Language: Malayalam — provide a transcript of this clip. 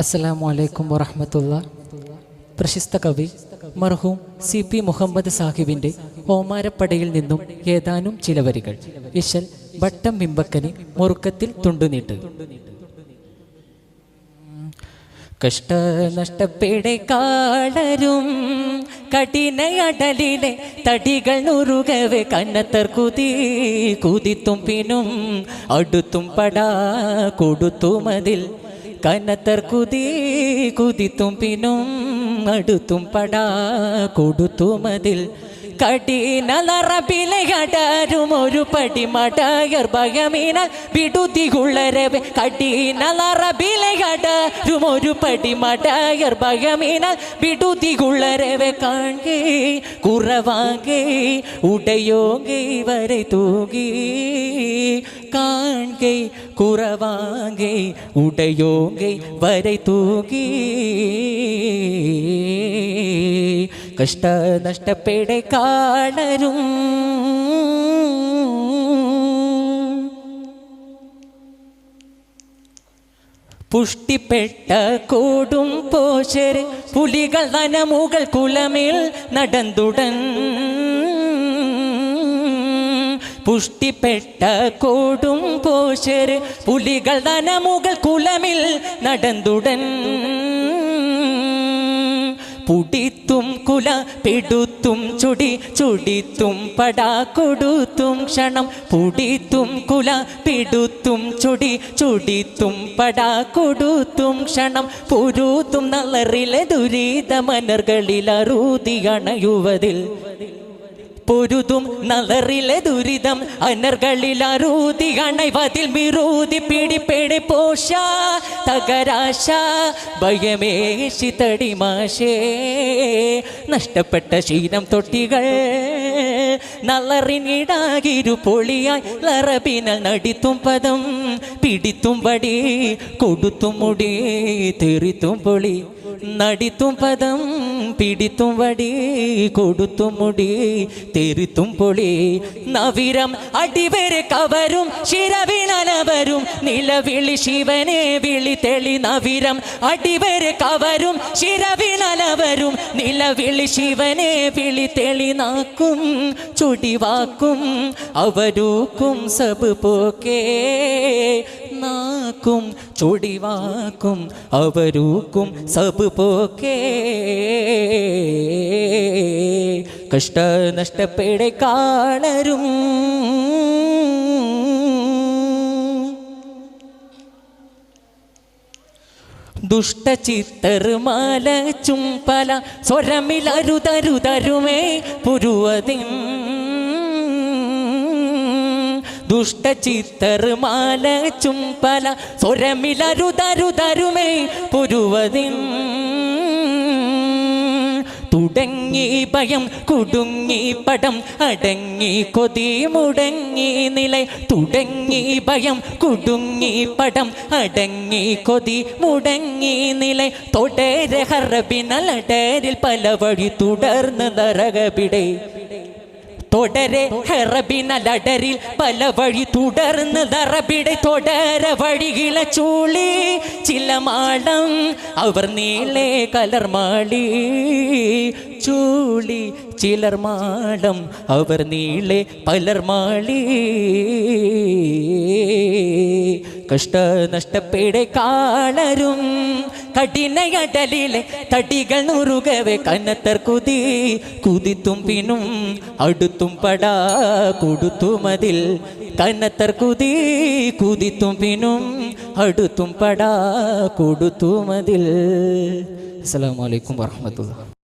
അസ്സലാമു അലൈക്കും വറഹ്മത്തുള്ളാഹി. പ്രശസ്ത കവി മർഹൂം CP മുഹമ്മദ് സാഹിബിൻ്റെ ഓമാരപ്പടയിൽ നിന്നും ഏതാനും ചില വരികൾ. ഇശൽ വട്ടം മിമ്പക്കനി മുറുക്കത്തിൽ തുണ്ടുനീട്ട്. കഷ്ടനഷ്ടപ്പെടെ കാളരും കഠിനയടലിലെ തടികൾ നുറുകവെ കന്നത്തർ കുതിത്തും പിന്നും അടുത്തും പടാ കൊടുത്തുമതിൽ കന്നത്തർ കുതിത്തും പിന്നും അടുത്തും പടാ കൊടുത്തുമതിൽ കഠിനലറബിലയടരും ഒരു പടിമടയർ ഭയമീനാൽ വിടുതികുള്ളരവെ കഠിനലറബിലയടരും ഒരു പടിമടയർ ഭയമീനാൽ വിടുതികുള്ളരവെ കാണേ കുറവാങ്കേ ഉടയോങ്കേ വരെ തൂകി കാണേ കുറവാങ്കേ ഉടയോങ്കേ വരെ തൂകി കഷ്ട നഷ്ടപ്പെടെ കാളരും പുഷ്ടിപ്പെട്ട കോടും പോശര് പുലികൾ വനമുകൾ കുലമേൽ നടന്നുടൻ പുഷ്ടിപ്പെട്ട കോടും പോശര് പുലികൾ വനമുകൾ കുലമിൽ നടന്നുടൻ പുടിത്തും കുല പിടുത്തും ചുടിത്തും പടാ കൊടുത്തും ക്ഷണം പുടിത്തും കുല പിടുത്തും ചുടിത്തും പടാ കൊടുത്തും ക്ഷണം പുരുത്തും നല്ലറിലെ ദുരിത മനർകളിൽ അറുതി അണയുവതിൽ പൊരുതും നളറിലെ ദുരിതം അനർകളിൽ അറുതി അണൈവതിൽ മിറുതി പിടിപ്പെടെ പോഷ തകരാശ ഭയമേശി തടിമാശേ നഷ്ടപ്പെട്ട ശീലം തൊട്ടികൾ നളറിനിടാകിരു പൊളിയായി ലറബിനൽ നടിത്തും പദം പിടിത്തും വടി കൊടുത്തും മുടി തെറിത്തും പൊളി നടിത്തും പദം പിടിത്തും വടി കൊടുത്തും മുടി തെറിത്തും പൊളി നവിരം അടിവരെ കവരും ശിരവിനലവരും നിലവിളി ശിവനെ വിളി തെളി നവിരം അടിവരെ കവരും ശിരവിനലവരും നിലവിളി ശിവനെ വിളി തെളി നാക്കും ചുടിവാക്കും അവരൂക്കും സബ് പോക്കേ നാക്കും ചൊടിവാക്കും അവരൂക്കും സബ് പോക്കേ കഷ്ട നഷ്ടപ്പെടെ കാളരും ദുഷ്ടചിത്തർമാല ചുംപല സ്വരമിലരുതരുതരുമേ പുരുവതിൻ ദുഷ്ടചിത്തർമാല ചുംപല സ്വരമിലരുതരുതരുമേ പുരുവതിൻ തുടങ്ങി ഭയം കുടുങ്ങി പടം അടങ്ങി കൊതി മുടങ്ങി നില തുടങ്ങി ഭയം കുടുങ്ങി പടം അടങ്ങി കൊതി മുടങ്ങി നില തൊടരെ ഹറബിനലടരിൽ പല വഴി തുടർന്ന് നരകവിടെ തുടരെ ഹെറബിനലടരിൽ പല വഴി തുടർന്ന് ദറബിടെ തുടര വഴികില ചൂളി ചില മാളം അവർ നീളെ കലർമാളി ചൂളി ചിലർ മാളം അവർ നീളെ പലർമാളി കഷ്ട നഷ്ടപ്പെടെ കാളരും കഠിനയടലിലെ തടികൾ നുറുകവെ കന്നത്തർ കുതിത്തും പിന്നും അടുത്തും പടാ കൊടുത്തുമതിൽ കന്നത്തർ കുതിത്തും പിന്നും അടുത്തും പടാ കൊടുത്തുമതിൽ. അസ്സലാമു അലൈക്കും വറഹ്മത്തുള്ളാഹി.